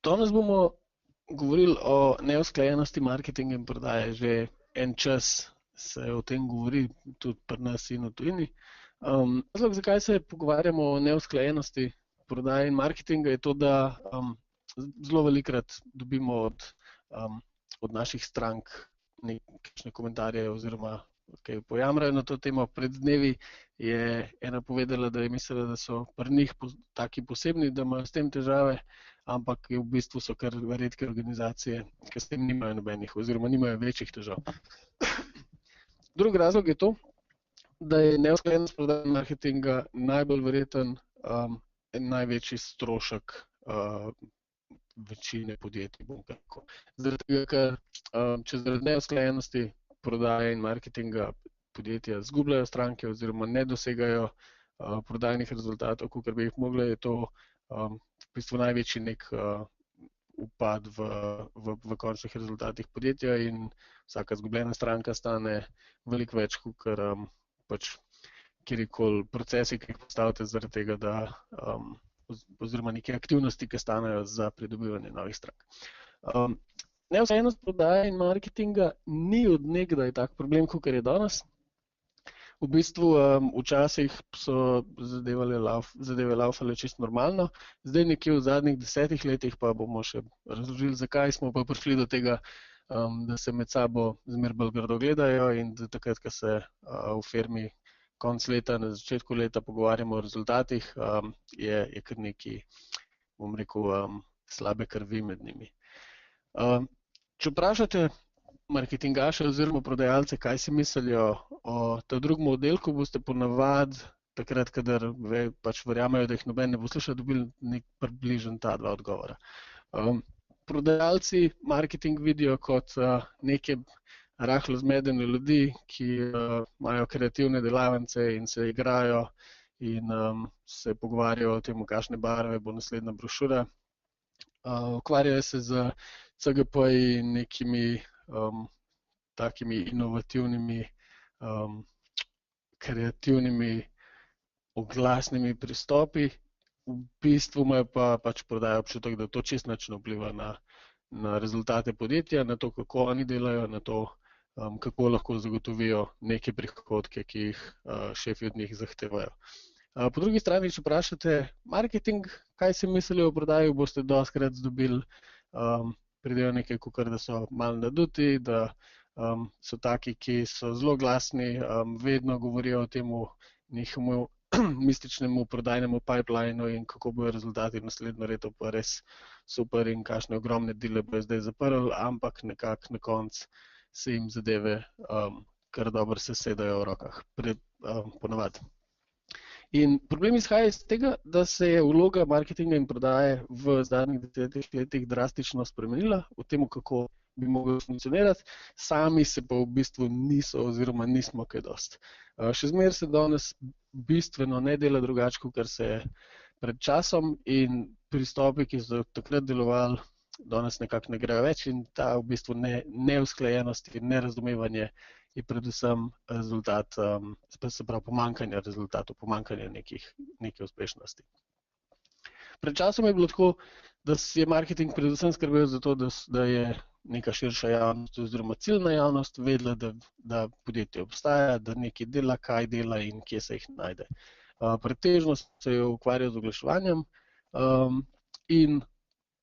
Danes bomo govorili o neusklajenosti marketinga in prodaje. Že en čas se o tem govori, tudi pri nas in v tujini. Razlog, zakaj se pogovarjamo o neusklajenosti prodaje in marketinga, je to, da zelo velikokrat dobimo od naših strank nekakšne komentarje oziroma kaj pojamrajo na to temo. Pred dnevi je ena povedala, da je mislila, da so pri njih taki posebni, da imajo s tem težave, ampak v bistvu so kar redke organizacije, ki s tem nimajo nobenih oziroma nimajo večjih težav. Drugi razlog je to, da je neusklajenost prodaje in marketinga najbolj verjeten največji strošek večine podjetij. Zaradi tega, ker če zaradi neusklajenosti prodaje in marketinga podjetja izgubljajo stranke oziroma ne dosegajo prodajnih rezultatov, kakor bi jih mogli, je to v bistvu največji nek upad v končnih rezultatih podjetja in vsaka izgubljena stranka stane veliko več, kakor pač kjerikoli procesi, ki jih postavite zaradi tega, da oziroma neke aktivnosti, ki stanejo za pridobivanje novih strank. Neusklajenost prodaje in marketinga ni od nekdaj tak problem, kakor je danes. V bistvu včasih so zadeve laufale čisto normalno, zdaj nekje v zadnjih 10 letih pa bomo še razložili, zakaj smo pa prišli do tega, da se med sabo zmeraj bolj grdo gledajo in da takrat, ko se v firmi konec leta, na začetku leta pogovarjamo o rezultatih, je kar nekaj, bom rekel, slabe krvi med njimi. Če vprašate marketingaše oziroma prodajalce, kaj si mislijo o tem drugem oddelku, boste ponavadi takrat, kadar pač verjamejo, da jih noben ne bo slišal, dobili nek približen ta dva odgovora. Prodajalci marketing vidijo kot neke rahlo zmedene ljudi, ki imajo kreativne delavnice in se igrajo in se pogovarjajo o tem, kakšne barve bo naslednja brošura. Ukvarjajo se z CGP-ji in nekimi takimi inovativnimi, kreativnimi, oglasnimi pristopi. V bistvu imajo pa pač prodajo občutek, da to čisto nič ne vpliva na rezultate podjetja, na to, kako oni delajo, na to, kako lahko zagotovijo neke prihodke, ki jih šefi od njih zahtevajo. Po drugi strani, če vprašate marketing, kaj si mislijo o prodaji, boste dostikrat dobili pridejo nekaj, kakor da so malo naduti, da so taki, ki so zelo glasni, vedno govorijo o temu njihovemu mističnemu prodajnemu pipelineu in kako bojo rezultati naslednjo leto pa res super in kakšne ogromne dile bojo zdaj zaprli, ampak nekako na koncu se jim zadeve kar dobro sesedajo v rokah, ponavadi. In problem izhaja iz tega, da se je vloga marketinga in prodaje v zadnjih 10 letih drastično spremenila v tem, kako bi mogel funkcionirati, sami se pa v bistvu niso oziroma nismo kaj dosti. Še zmeraj se danes bistveno ne dela drugače, kot se je pred časom in pristopi, ki so takrat delovali, danes nekako ne grejo več in ta v bistvu neusklajenost in nerazumevanje je predvsem rezultat, se pravi pomanjkanja rezultatov, pomanjkanja neke uspešnosti. Pred časom je bilo tako, da je marketing predvsem skrbel za to, da je neka širša javnost oziroma ciljna javnost vedela, da podjetje obstaja, da nekaj dela, kaj dela in kje se jih najde. Pretežno se je ukvarjal z oglaševanjem in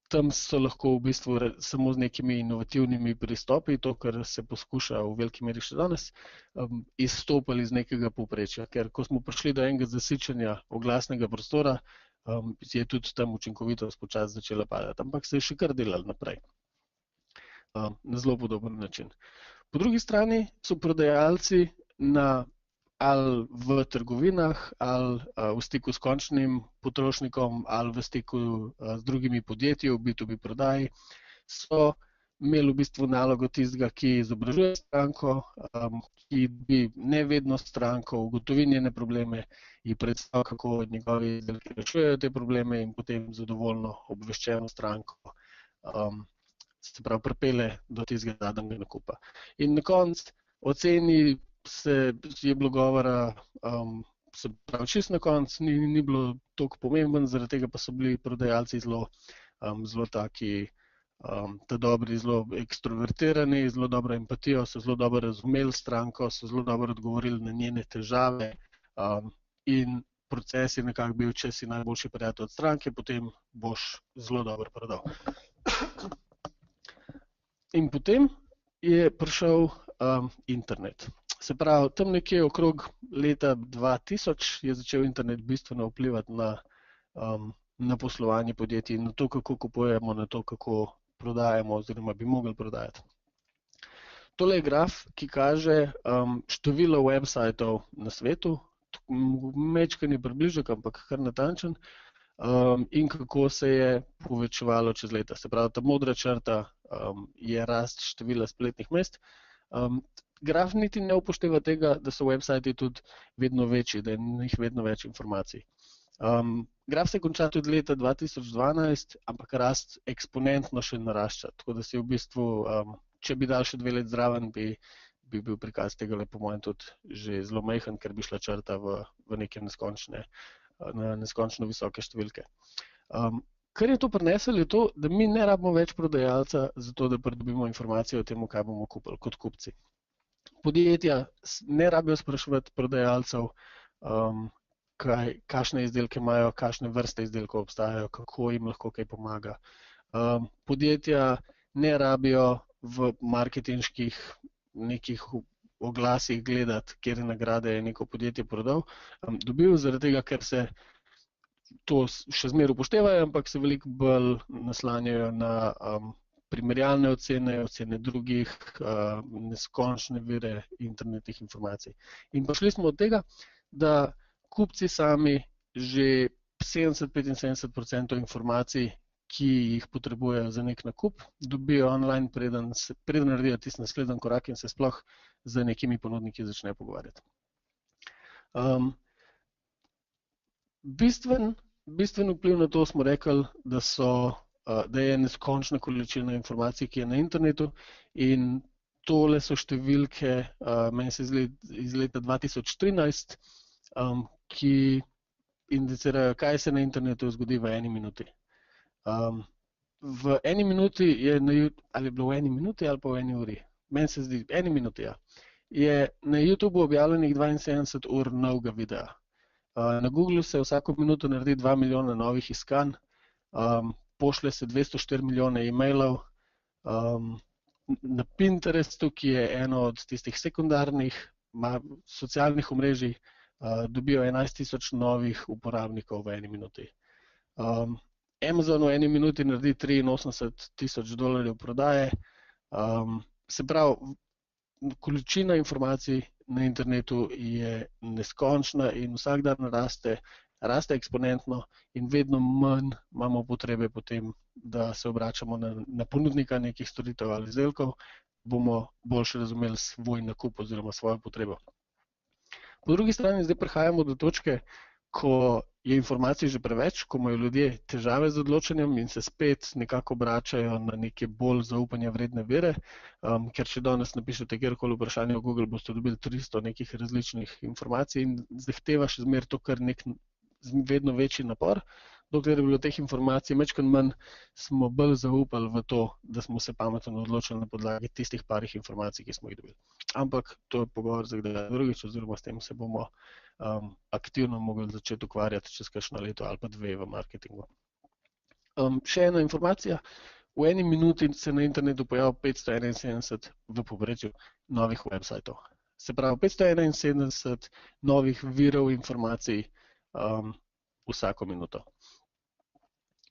tam so lahko v bistvu samo z nekimi inovativnimi pristopi, to, kar se poskuša v veliki meri še danes, izstopali iz nekega povprečja. Ker ko smo prišli do enega zasičenja oglasnega prostora, je tudi tam učinkovitost počasi začela padati, ampak se je še kar delalo naprej na zelo podoben način. Po drugi strani so prodajalci ali v trgovinah, ali v stiku s končnim potrošnikom, ali v stiku z drugimi podjetji, v B2B prodaji, so imeli v bistvu nalogo tistega, ki izobražuje stranko, ki bi ne vedno stranko, ugotovi njene probleme, ji predstavlja, kako njegovi izdelki rešujejo te probleme in potem zadovoljno obveščeno stranko se pravi pripelje do tistega zadnjega nakupa. In na koncu oceni je bilo govora, se pravi čisto na koncu, ni bilo toliko pomemben, zaradi tega pa so bili prodajalci zelo zelo taki ta dobri, zelo ekstrovertirani, zelo dobro empatijo, so zelo dobro razumeli stranko, so zelo dobro odgovorili na njene težave in proces je nekako bil, če si najboljši prijatelj od stranke, potem boš zelo dobro prodal. In potem je prišel internet. Se pravi, tam nekje okrog leta 2000 je začel internet bistveno vplivati na poslovanje podjetij, na to, kako kupujemo, na to, kako prodajamo oziroma bi mogli prodajati. Tole je graf, ki kaže število websajtov na svetu, mečkani približek, ampak kar natančen, in kako se je povečevalo čez leta. Se pravi, ta modra črta je rast števila spletnih mest. Graf niti ne upošteva tega, da so websajti tudi vedno večji, da je na njih vedno več informacij. Graf se konča tudi leta 2012, ampak rast eksponentno še narašča. Tako da si v bistvu, če bi dal še 2 leti zraven, bi bil prikaz tega po mojem tudi že zelo majhen, ker bi šla črta v neke neskončno visoke številke. Kar je to prineslo, je to, da mi ne rabimo več prodajalca, zato da pridobimo informacije o tem, kaj bomo kupili kot kupci. Podjetja ne rabijo spraševati prodajalcev, kakšne izdelke imajo, kakšne vrste izdelkov obstajajo, kako jim lahko kaj pomaga. Podjetja ne rabijo v marketinških nekih oglasih gledati, kjer nagrade je neko podjetje prodal, dobil, zaradi tega, ker se to še zmeraj upoštevajo, ampak se veliko bolj naslanjajo na primerjalne ocene, ocene drugih, neskončne vire internetnih informacij. In prišli smo od tega, da kupci sami že 70-75% informacij, ki jih potrebujejo za nek nakup, dobijo online, preden naredijo tisti naslednji korak in se sploh z nekimi ponudniki začnejo pogovarjati. Bistven vpliv na to smo rekli, da je neskončna količina informacij, ki je na internetu, in tole so številke, meni se iz leta 2013, ki indicirajo, kaj se na internetu zgodi v 1 minuti. V 1 minuti je ali je bilo v 1 minuti ali pa v 1 uri? Meni se zdi, 1 minuti, ja. Je na YouTubeu objavljenih 72 ur novega videa. Na Googlu se vsako minuto naredi 2 milijona novih iskanj, pošlje se 204 milijone e-mailov, na Pinterestu, ki je eno od tistih sekundarnih socialnih omrežij, dobijo 11.000 novih uporabnikov v 1 minuti. Amazon v 1 minuti naredi $83,000 prodaje. Se pravi, količina informacij na internetu je neskončna in vsak dan raste eksponentno in vedno manj imamo potrebe potem, da se obračamo na ponudnika nekih storitev ali izdelkov, bomo boljše razumeli svoj nakup oziroma svojo potrebo. Po drugi strani zdaj prihajamo do točke, ko je informacij že preveč, ko imajo ljudje težave z odločanjem in se spet nekako obračajo na neke bolj zaupanja vredne vire, ker če danes napišete kjerkoli vprašanje v Google, boste dobili 300 nekih različnih informacij in zahteva še zmeraj to kar nek vedno večji napor. Dokler je bilo teh informacij majčkeno manj, smo bolj zaupali v to, da smo se pametno odločili na podlagi tistih parih informacij, ki smo jih dobili. Ampak to je pogovor za kdaj drugič, oziroma s tem se bomo aktivno mogli začeti ukvarjati čez kakšno leto ali pa 2 v marketingu. Še ena informacija, v 1 minuti se na internetu pojavi 571 v povprečju novih websajtov. Se pravi, 571 novih virov informacij vsako minuto.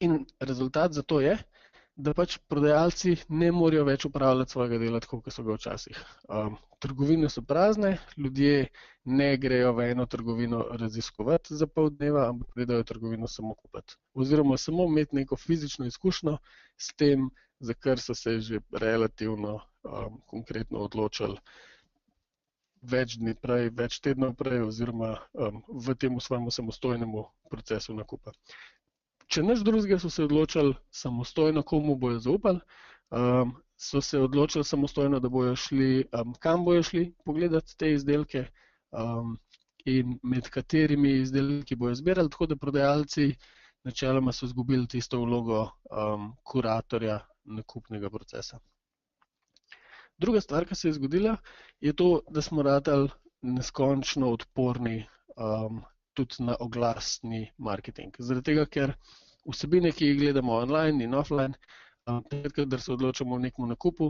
In rezultat za to je, da pač prodajalci ne morejo več upravljati svojega dela tako, kot so ga včasih. Trgovine so prazne, ljudje ne grejo v eno trgovino raziskovati za pol dneva, ampak gredo v trgovino samo kupiti. Oziroma samo imeti neko fizično izkušnjo s tem, za kar so se že relativno konkretno odločili več dni prej, več tednov prej, oziroma v tem svojemu samostojnemu procesu nakupa. Če nič drugega so se odločili samostojno, komu bojo zaupali, so se odločili samostojno, da bojo šli, kam bojo šli pogledati te izdelke in med katerimi izdelki bojo zbirali, tako da prodajalci načeloma so izgubili tisto vlogo kuratorja nakupnega procesa. Druga stvar, ki se je zgodila, je to, da smo ratali neskončno odporni tudi na oglasni marketing. Zaradi tega, ker vsebine, ki jih gledamo online in offline, kadar se odločamo o nekem nakupu,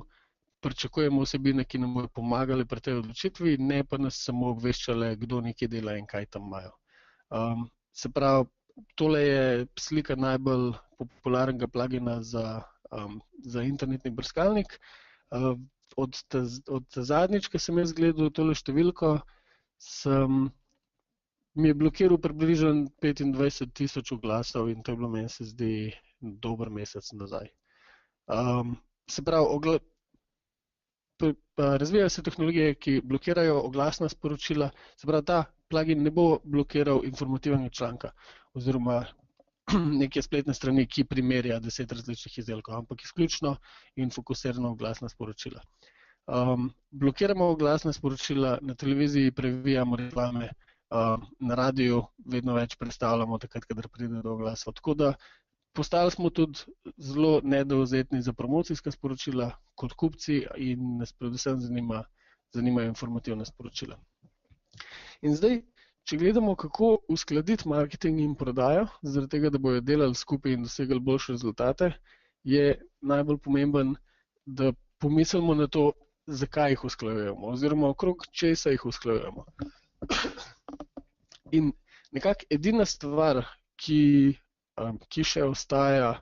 pričakujemo vsebine, ki nam bodo pomagale pri tej odločitvi, ne pa nas samo obveščale, kdo nekaj dela in kaj tam imajo. Se pravi, tole je slika najbolj popularnega plugina za internetni brskalnik. Od zadnjič, ko sem jaz gledal tole številko, mi je blokiral približno 25,000 oglasov in to je bilo, meni se zdi, dober mesec nazaj. Se pravi, razvijajo se tehnologije, ki blokirajo oglasna sporočila, se pravi, ta plugin ne bo blokiral informativnega članka oziroma neke spletne strani, ki primerja 10 različnih izdelkov, ampak izključno in fokusirano oglasna sporočila. Blokiramo oglasna sporočila, na televiziji previjamo reklame, na radiju vedno več predstavljamo takrat, kadar pride do oglasov. Tako da postali smo tudi zelo nedovzetni za promocijska sporočila kot kupci in nas predvsem zanimajo informativna sporočila. In zdaj, če gledamo, kako uskladiti marketing in prodajo, zaradi tega, da bojo delali skupaj in dosegali boljše rezultate, je najbolj pomemben, da pomislimo na to, zakaj jih usklajujemo, oziroma okrog česa jih usklajujemo. In nekako edina stvar, ki še ostaja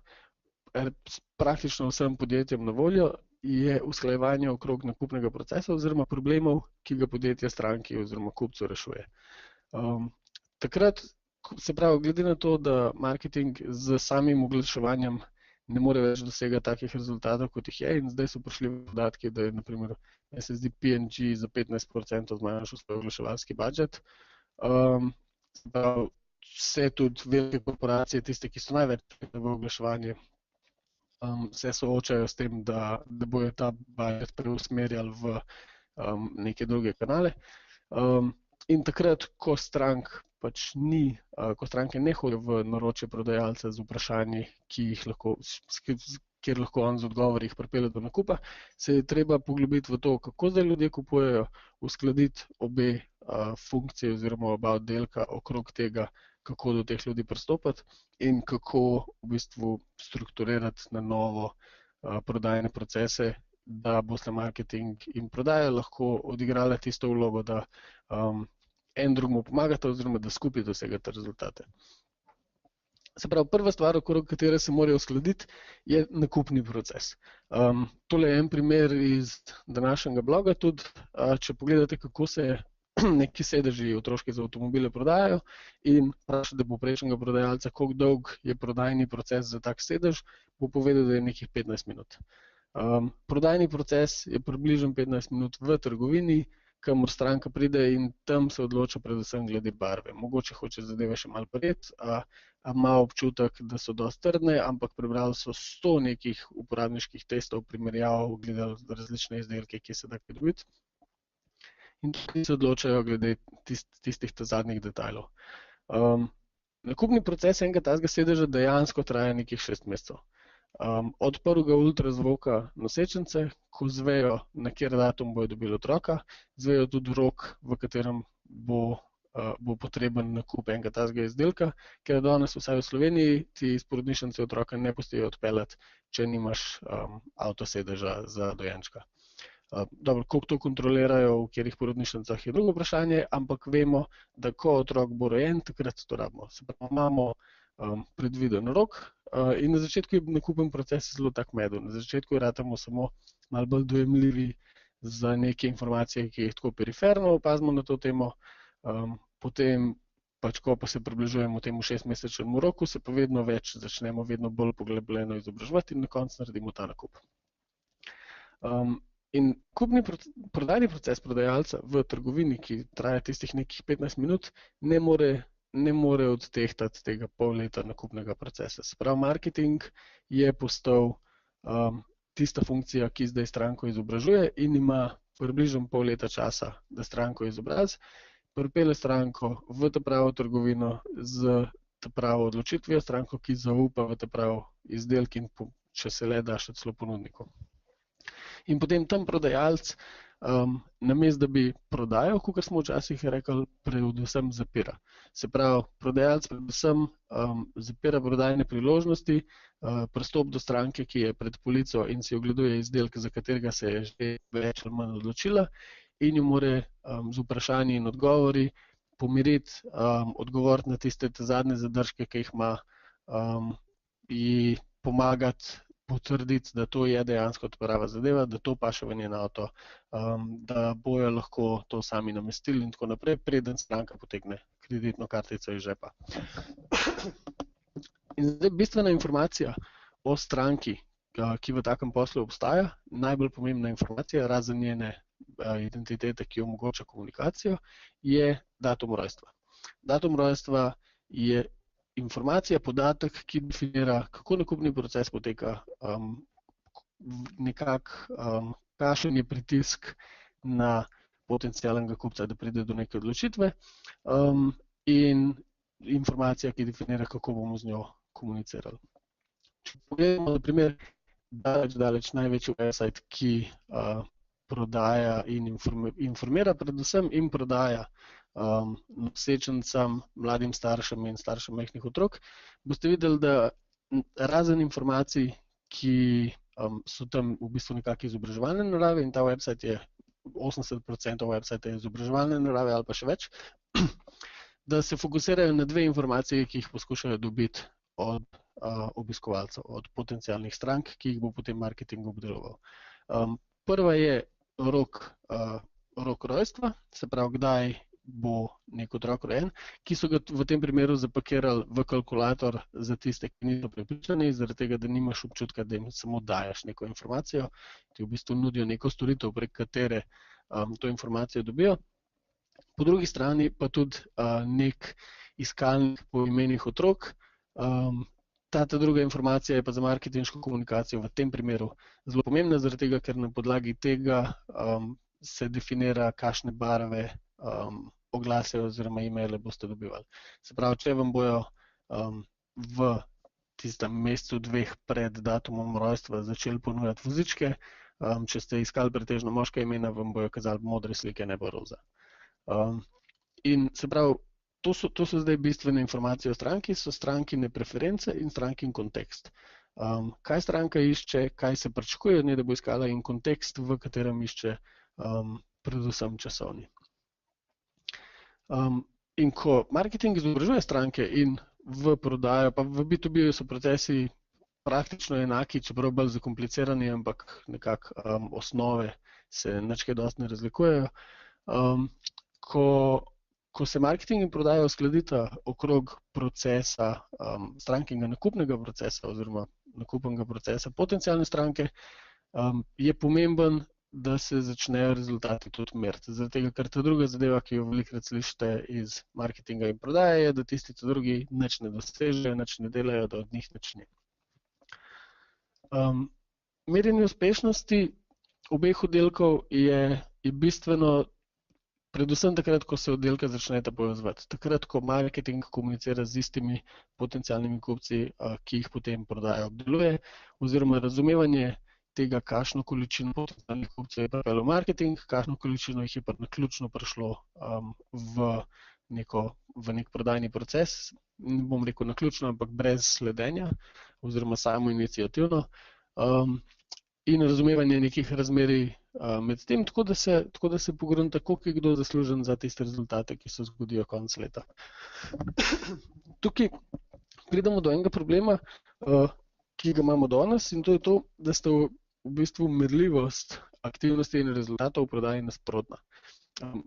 praktično vsem podjetjem na voljo, je usklajevanje okrog nakupnega procesa oziroma problemov, ki ga podjetje stranki oziroma kupcu rešuje. Takrat, se pravi, glede na to, da marketing z samim oglaševanjem ne more več dosegati takih rezultatov, kot jih je, in zdaj so prišli podatki, da je, na primer, se zdi P&G za 15% zmanjšal svoj oglaševalski budžet. Se pravi, vse tudi velike korporacije, tiste, ki so največ v oglaševanje, se soočajo s tem, da bojo ta budžet preusmerjali v neke druge kanale. In takrat, ko stranke ne hodijo v naročje prodajalca z vprašanji, kjer lahko on z odgovori jih pripelje do nakupa, se je treba poglobiti v to, kako zdaj ljudje kupujejo, uskladiti obe funkcije oziroma oba oddelka okrog tega, kako do teh ljudi pristopati in kako v bistvu strukturirati na novo prodajne procese, da boste marketing in prodaja lahko odigrala tisto vlogo, da en drugemu pomagate oziroma da skupaj dosegate rezultate. Se pravi, prva stvar, okrog katere se morajo uskladiti, je nakupni proces. Tole je en primer iz današnjega bloga tudi, če pogledate, kako se neki sedeži otroški za avtomobile prodajajo in vprašate povprečnega prodajalca, koliko dolg je prodajni proces za tak sedež, bo povedal, da je nekih 15 minut. Prodajni proces je približno 15 minut v trgovini, kamor stranka pride in tam se odloča predvsem glede barve. Mogoče hoče zadeve še malo prijeti, ima občutek, da so dosti trdne, ampak prebrali so 100 nekih uporabniških testov, primerjav, gledali različne izdelke, ki se da kaj dobiti. In tudi se odločajo glede tistih zadnjih detajlov. Nakupni proces enega takega sedeža dejansko traja nekih 6 mesecev. Od prvega ultrazvoka nosečnice, ko zvejo, na kjer datum bojo dobili otroka, zvejo tudi rok, v katerem bo potreben nakup enega takega izdelka, ker danes vsaj v Sloveniji ti iz porodnišnice otroka ne pustijo odpeljati, če nimaš avtosedeža za dojenčka. Dobro, koliko to kontrolirajo, v katerih porodnišnicah je drugo vprašanje, ampak vemo, da ko otrok bo rojen, takrat to rabimo. Se pravi, imamo predviden rok in na začetku je nakupen proces zelo tak medel. Na začetku ratamo samo malo bolj dojemljivi za neke informacije, ki jih tako periferno opazimo na to temo, potem pač, ko pa se približujemo temu 6-mesečnemu roku, se pa vedno več začnemo vedno bolj poglobljeno izobraževati in na koncu naredimo ta nakup. In prodajni proces prodajalca v trgovini, ki traja tistih nekih 15 minut, ne more odtehtati tega pol leta nakupnega procesa. Se pravi, marketing je postal tista funkcija, ki zdaj stranko izobražuje in ima približno pol leta časa, da stranko izobrazi, pripelje stranko v ta pravo trgovino z te pravo odločitvijo, stranko, ki zaupa v te pravo izdelki in če se le da še celo ponudniku. In potem tam prodajalec, namesto da bi prodajal, kot smo včasih rekli, predvsem zapira. Se pravi, prodajalec predvsem zapira prodajne priložnosti, pristop do stranke, ki je pred polico in si ogleduje izdelek, za katerega se je že več ali manj odločila, in jo more z vprašanji in odgovori pomiriti, odgovoriti na tiste zadnje zadržke, ki jih ima, ji pomagati potrditi, da to je dejansko prava zadeva, da to paše v njen avto, da bojo lahko to sami namestili in tako naprej, preden stranka potegne kreditno kartico iz žepa. In zdaj bistvena informacija o stranki, ki v takem poslu obstaja, najbolj pomembna informacija, razen njene identitete, ki omogoča komunikacijo, je datum rojstva. Datum rojstva je informacija, podatek, ki definira, kako nakupni proces poteka, kakšen je pritisk na potencialnega kupca, da pride do neke odločitve, in informacija, ki definira, kako bomo z njo komunicirali. Če pogledamo, na primer, daleč največji website, ki prodaja in informira predvsem in prodaja nosečnicam, mladim staršem in staršem majhnih otrok, boste videli, da razen informacij, ki so tam v bistvu nekako izobraževalne narave, in ta website je 80% website je izobraževalne narave ali pa še več, da se fokusirajo na dve informacije, ki jih poskušajo dobiti od obiskovalcev, od potencialnih strank, ki jih bo potem marketing obdeloval. Prva je rok rojstva, se pravi, kdaj bo nek otrok rojen, ki so ga v tem primeru zapakirali v kalkulator za tiste, ki niso prepričani, zaradi tega, da nimaš občutka, da jim samo daješ neko informacijo, ti v bistvu nudijo neko storitev, prek katere to informacijo dobijo. Po drugi strani pa tudi nek iskalnik po imenih otrok. Ta druga informacija je pa za marketinško komunikacijo v tem primeru zelo pomembna, zaradi tega, ker na podlagi tega se definira, kakšne barve oglase oziroma e-maile boste dobivali. Se pravi, če vam bojo v tistem mesecu dveh pred datumom rojstva začeli ponujati vozičke, če ste iskali pretežno moška imena, vam bojo kazali modre slike, ne pa roza. In se pravi, to so zdaj bistvene informacije o stranki, so strankine preference in strankin kontekst. Kaj stranka išče, kaj se pričakuje od nje, da bo iskala, in kontekst, v katerem išče, predvsem časovni. In ko marketing izobražuje stranke in v prodajo, pa v B2B so procesi praktično enaki, čeprav bolj zakomplicirani, ampak nekako osnove se nič kaj dosti ne razlikujejo. Ko se marketing in prodaja uskladita okrog procesa, strankinega nakupnega procesa oziroma nakupnega procesa potencialne stranke, je pomemben, da se začnejo rezultati tudi meriti. Zaradi tega, ker ta druga zadeva, ki jo velikokrat slišite iz marketinga in prodaje, je, da tisti drugi nič ne dosežejo, nič ne delajo, da od njih nič ni. Merjenje uspešnosti obeh oddelkov je bistveno predvsem takrat, ko se oddelka začneta povezovati. Takrat, ko marketing komunicira z istimi potencialnimi kupci, ki jih potem prodaja obdeluje, oziroma razumevanje tega, kakšno količino potencialnih kupcev je pripeljal marketing, kakšno količino jih je pa naključno prišlo v nek prodajni proces, ne bom rekel naključno, ampak brez sledenja oziroma samoiniciativno, in razumevanje nekih razmerij med tem, tako da se pogrunta, koliko je kdo zaslužen za tiste rezultate, ki se zgodijo konec leta. Tukaj pridemo do enega problema, ki ga imamo danes, in to je to, da sta v bistvu merljivost aktivnosti in rezultatov v prodaji nasprotna.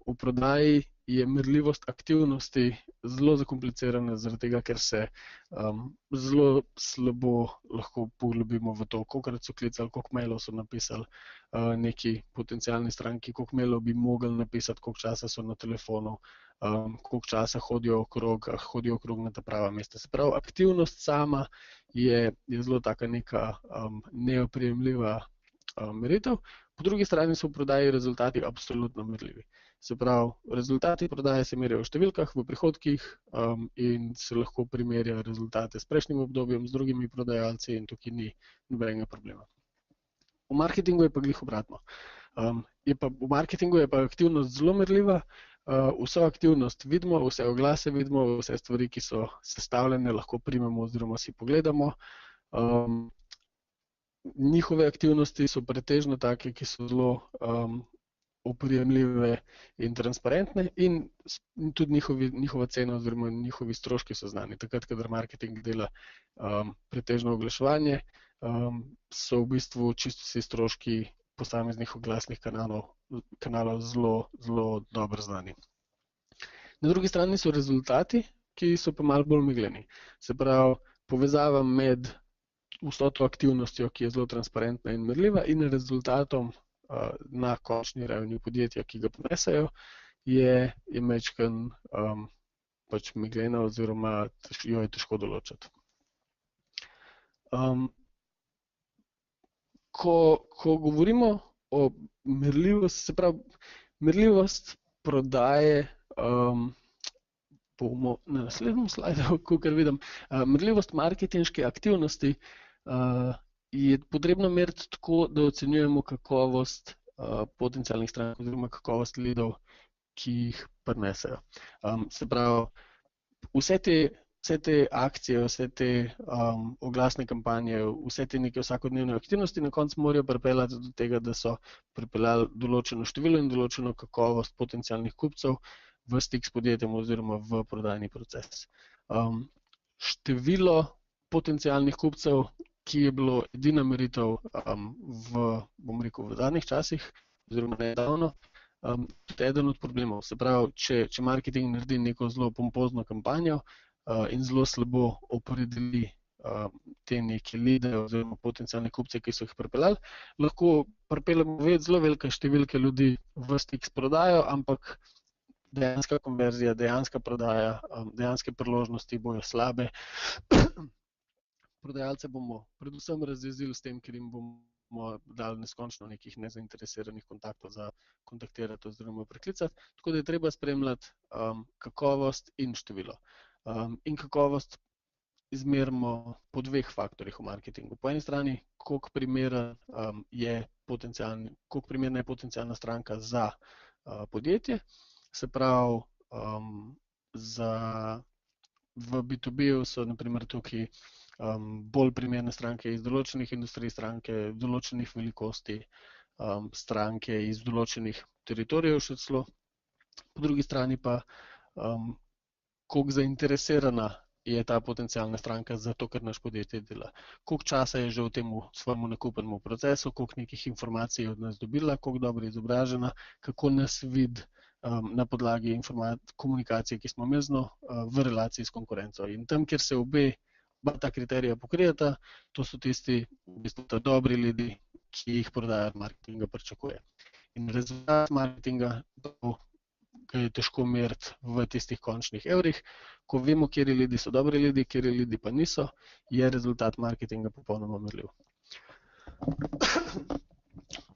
V prodaji je merljivost aktivnosti zelo zakomplicirana, zaradi tega, ker se zelo slabo lahko poglobimo v to, kolikokrat so klicali, koliko mailov so napisali neki potencialni stranki, koliko mailov bi mogli napisati, koliko časa so na telefonu, koliko časa hodijo okrog na ta prava mesta. Se pravi, aktivnost sama je zelo taka neka neoprijemljiva meritev, po drugi strani so v prodaji rezultati absolutno merljivi. Se pravi, rezultati prodaje se merijo v številkah, v prihodkih in se lahko primerja rezultate s prejšnjim obdobjem, z drugimi prodajalci in tukaj ni nobenega problema. V marketingu je pa glih obratno. V marketingu je pa aktivnost zelo merljiva, vso aktivnost vidimo, vse oglase vidimo, vse stvari, ki so sestavljene, lahko primemo oziroma si pogledamo. Njihove aktivnosti so pretežno take, ki so zelo oprijemljive in transparentne in tudi njihova cena oziroma njihovi stroški so znani. Takrat, kadar marketing dela pretežno oglaševanje, so v bistvu čisto vsi stroški posameznih oglasnih kanalov zelo dobro znani. Na drugi strani so rezultati, ki so pa malo bolj megleni. Se pravi, povezava med vso to aktivnostjo, ki je zelo transparentna in merljiva, in rezultatom na končni ravni podjetja, ki ga ponesejo, je majčkeno pač meglena oziroma jo je težko določiti. Ko govorimo o merljivosti, se pravi, merljivost prodaje, bomo na naslednjem slajdu, kakor vidim, merljivost marketinške aktivnosti je potrebno meriti tako, da ocenjujemo kakovost potencialnih strank oziroma kakovost leadov, ki jih prinesejo. Se pravi, vse te akcije, vse te oglasne kampanje, vse te neke vsakodnevne aktivnosti na koncu morajo pripeljati do tega, da so pripeljali določeno število in določeno kakovost potencialnih kupcev v stik s podjetjem oziroma v prodajni proces. Število potencialnih kupcev, ki je bilo edina meritev v zadnjih časih oziroma nedavno, tudi eden od problemov. Se pravi, če marketing naredi neko zelo pompozno kampanjo in zelo slabo opredeli te neke leade oziroma potencialne kupce, ki so jih pripeljali, lahko pripeljemo zelo velike številke ljudi v stik s prodajo, ampak dejanska konverzija, dejanska prodaja, dejanske priložnosti bojo slabe. Prodajalce bomo predvsem razjezili s tem, ker jim bomo dali neskončno nekih nezainteresiranih kontaktov za kontaktirati oziroma preklicati. Tako da je treba spremljati kakovost in število. In kakovost izmerimo po dveh faktorjih v marketingu. Po eni strani, koliko primerna je potencialna stranka za podjetje, se pravi, v B2B-ju so na primer tukaj bolj primerne stranke iz določenih industrij, stranke določenih velikosti, stranke iz določenih teritorijev še celo. Po drugi strani pa, koliko zainteresirana je ta potencialna stranka za to, kar naš podjetje dela. Koliko časa je že v tem svojemu nakupnemu procesu, koliko nekih informacij je od nas dobila, koliko dobro je izobražena, kako nas vidi na podlagi komunikacije, ki smo imeli z njo v relaciji s konkurenco. In tam, kjer se oba ta kriterija pokrijeta, to so tisti v bistvu ta dobri ljudi, ki jih prodaja marketinga pričakuje. In rezultat marketinga ga je težko meriti v tistih končnih evrih. Ko vemo, kateri ljudi so dobri ljudi, kateri ljudi pa niso, je rezultat marketinga popolnoma merljiv.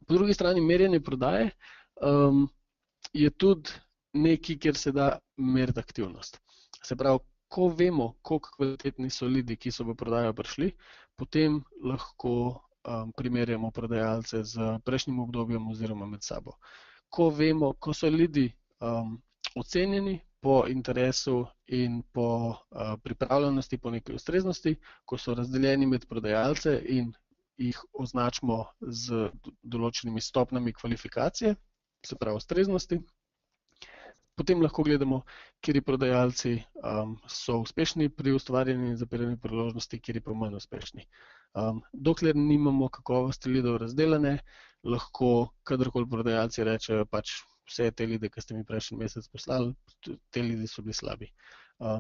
Po drugi strani merjenje prodaje je tudi nekaj, kjer se da meriti aktivnost. Se pravi, ko vemo, koliko kvalitetni so ljudi, ki so v prodajo prišli, potem lahko primerjamo prodajalce z prejšnjim obdobjem oziroma med sabo. Ko vemo, ko so ljudi ocenjeni po interesu in po pripravljenosti, po neki ustreznosti, ko so razdeljeni med prodajalce in jih označimo z določenimi stopnjami kvalifikacije, se pravi ustreznosti, potem lahko gledamo, kateri prodajalci so uspešni pri ustvarjanju in zapiranju priložnosti, kateri pa manj uspešni. Dokler nimamo kakovosti leadov razdeljene, lahko kadarkoli prodajalci rečejo, pač vse te leade, ki ste mi prejšnji mesec poslali, te leadi so bili slabi.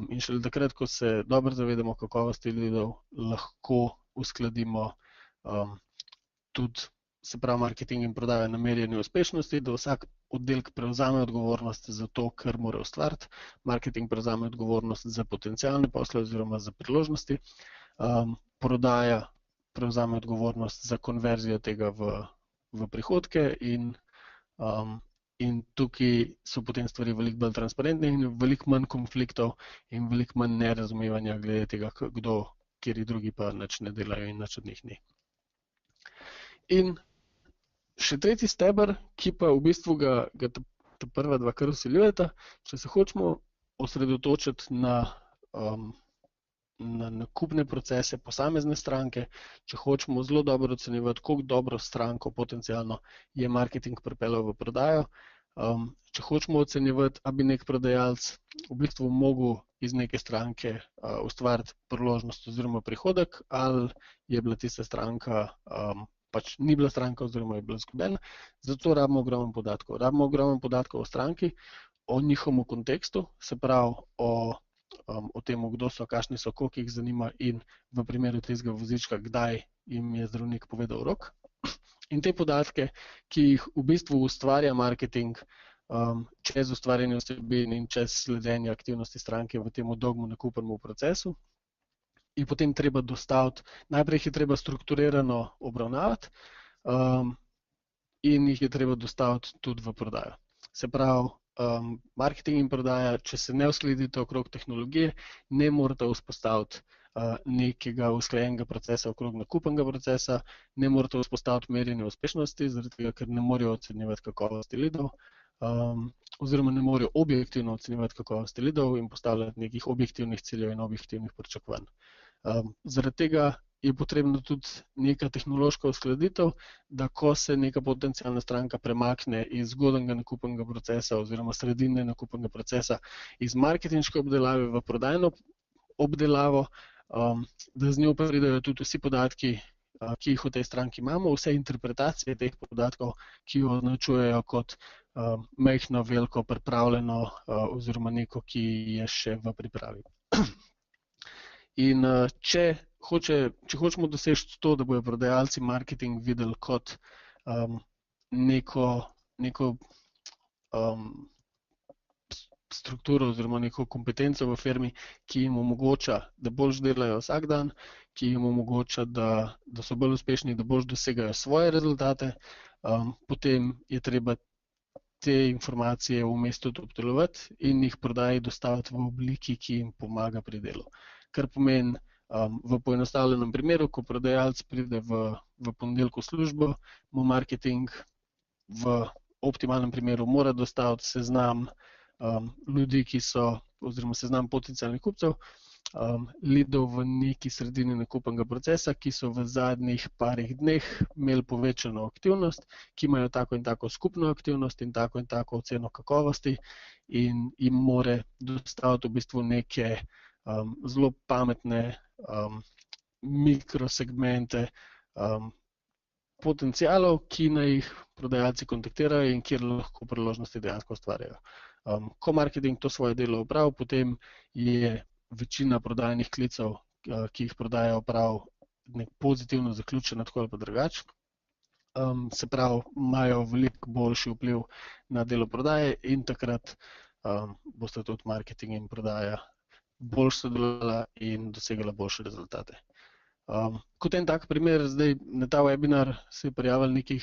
In šele takrat, ko se dobro zavedamo kakovosti leadov, lahko uskladimo tudi, se pravi, marketing in prodajo na merjenju uspešnosti, da vsak oddelek prevzame odgovornost za to, kar mora ustvariti. Marketing prevzame odgovornost za potencialne posle oziroma za priložnosti. Prodaja prevzame odgovornost za konverzijo tega v prihodke in tukaj so potem stvari veliko bolj transparentne in veliko manj konfliktov in veliko manj nerazumevanja glede tega, kdo, kateri drugi pa nič ne delajo in nič od njih ni. In še tretji steber, ki pa v bistvu ga ta prva dva kar vsiljujeta, če se hočemo osredotočiti na nakupne procese posamezne stranke, če hočemo zelo dobro ocenjevati, koliko dobro stranko potencialno je marketing pripeljal v prodajo, če hočemo ocenjevati, ali bi nek prodajalec v bistvu mogel iz neke stranke ustvariti priložnost oziroma prihodek, ali je bila tista stranka pač ni bila stranka oziroma je bila izgubljena, zato rabimo ogromno podatkov. Rabimo ogromno podatkov o stranki, o njihovem kontekstu, se pravi o tem, kdo so, kakšni so, koliko jih zanima in v primeru tistega vozička, kdaj jim je zdravnik povedal rok. In te podatke, ki jih v bistvu ustvarja marketing čez ustvarjanje vsebin in čez sledenje aktivnosti stranke v tem dolgem nakupnem procesu, je potem treba dostaviti, najprej jih je treba strukturirano obravnavati in jih je treba dostaviti tudi v prodajo. Se pravi, marketing in prodaja, če se ne uskladite okrog tehnologije, ne morete vzpostaviti nekega usklajenega procesa okrog nakupnega procesa, ne morete vzpostaviti merjenja uspešnosti, zaradi tega, ker ne morejo ocenjevati kakovosti leadov, oziroma ne morejo objektivno ocenjevati kakovosti leadov in postavljati nekih objektivnih ciljev in objektivnih pričakovanj. Zaradi tega je potrebno tudi neka tehnološka uskladitev, da ko se neka potencialna stranka premakne iz zgodnjega nakupnega procesa oziroma sredine nakupnega procesa iz marketinške obdelave v prodajno obdelavo, da z njo pridejo tudi vsi podatki, ki jih v tej stranki imamo, vse interpretacije teh podatkov, ki jo označujejo kot majhno, veliko, pripravljeno oziroma neko, ki je še v pripravi. In če hočemo doseči to, da bodo prodajalci marketing videli kot neko strukturo oziroma neko kompetenco v firmi, ki jim omogoča, da boljše delajo vsak dan, ki jim omogoča, da so bolj uspešni, da boljše dosegajo svoje rezultate, potem je treba te informacije vmes tudi obdelovati in jih prodaji dostaviti v obliki, ki jim pomaga pri delu. Kar pomeni, v poenostavljenem primeru, ko prodajalec pride v ponedeljek v službo, mu marketing v optimalnem primeru mora dostaviti seznam ljudi, ki so, oziroma seznam potencialnih kupcev, leadov v neki sredini nakupnega procesa, ki so v zadnjih parih dneh imeli povečano aktivnost, ki imajo tako in tako skupno aktivnost in tako oceno kakovosti in jim more dostaviti v bistvu neke zelo pametne mikrosegmente potencialov, ki naj jih prodajalci kontaktirajo in kjer lahko priložnosti dejansko ustvarjajo. Ko marketing to svoje delo opravi, potem je večina prodajnih klicev, ki jih prodajajo, opravi nek pozitivno zaključena, tako ali pa drugače. Se pravi, imajo veliko boljši vpliv na delo prodaje in takrat boste tudi marketing in prodaja bolj sodelovala in dosegala boljše rezultate. Kot en tak primer, zdaj na ta webinar se je prijavilo nekih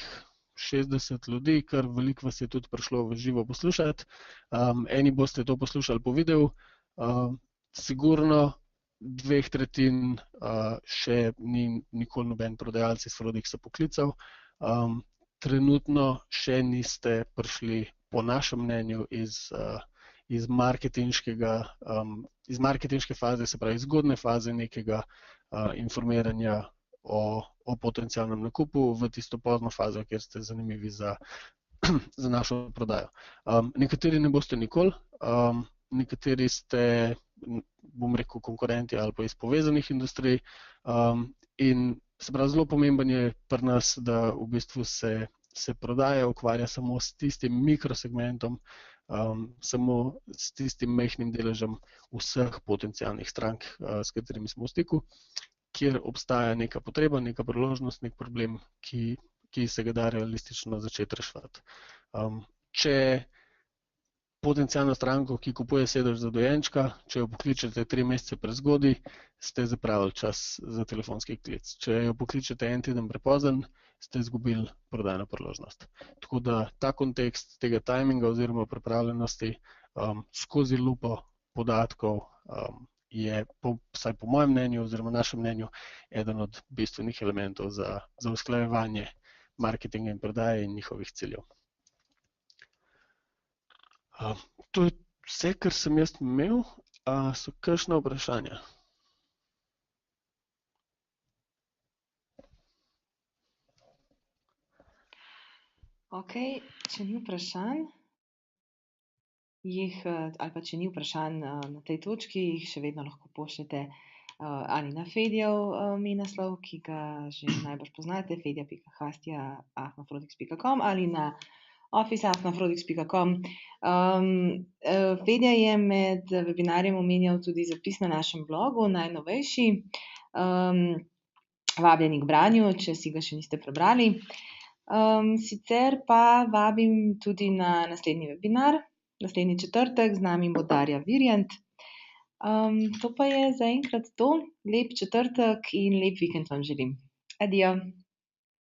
60 ljudi, kar veliko vas je tudi prišlo v živo poslušati. Eni boste to poslušali po videu, sigurno 2/3 še ni nikoli noben prodajalec iz Frodixa poklical. Trenutno še niste prišli, po našem mnenju, iz marketinške faze, se pravi iz zgodnje faze nekega informiranja o potencialnem nakupu v tisto pozno fazo, kjer ste zanimivi za našo prodajo. Nekateri ne boste nikoli, nekateri ste, bom rekel, konkurenti ali pa iz povezanih industrij in se pravi, zelo pomemben je pri nas, da v bistvu se prodaja ukvarja samo s tistim mikrosegmentom, samo s tistim majhnim deležem vseh potencialnih strank, s katerimi smo v stiku, kjer obstaja neka potreba, neka priložnost, nek problem, ki se ga da realistično začeti reševati. Če potencialno stranko, ki kupuje sedež za dojenčka, če jo pokličete 3 mesece prezgodaj, ste zapravili čas za telefonski klic. Če jo pokličete en teden prepozen, ste izgubili prodajno priložnost. Tako da ta kontekst tega timinga oziroma pripravljenosti skozi lupo podatkov je, vsaj po mojem mnenju oziroma našem mnenju, eden od bistvenih elementov za usklajevanje marketinga in prodaje in njihovih ciljev. To je vse, kar sem jaz imel. So kakšna vprašanja? Ok, če ni vprašanj, ali pa če ni vprašanj na tej točki, jih še vedno lahko pošljete ali na Fedijev mail naslov, ki ga že najbrž poznate, fedja.hastja@afnafrodix.com ali na office@afnafrodix.com. Fedja je med webinarjem omenjal tudi zapis na našem blogu, najnovejši. Vabljeni k branju, če si ga še niste prebrali. Sicer pa vabim tudi na naslednji webinar, naslednji četrtek, z nami bo Darja Virjant. To pa je zaenkrat to. Lep četrtek in lep vikend vam želim. Adijo.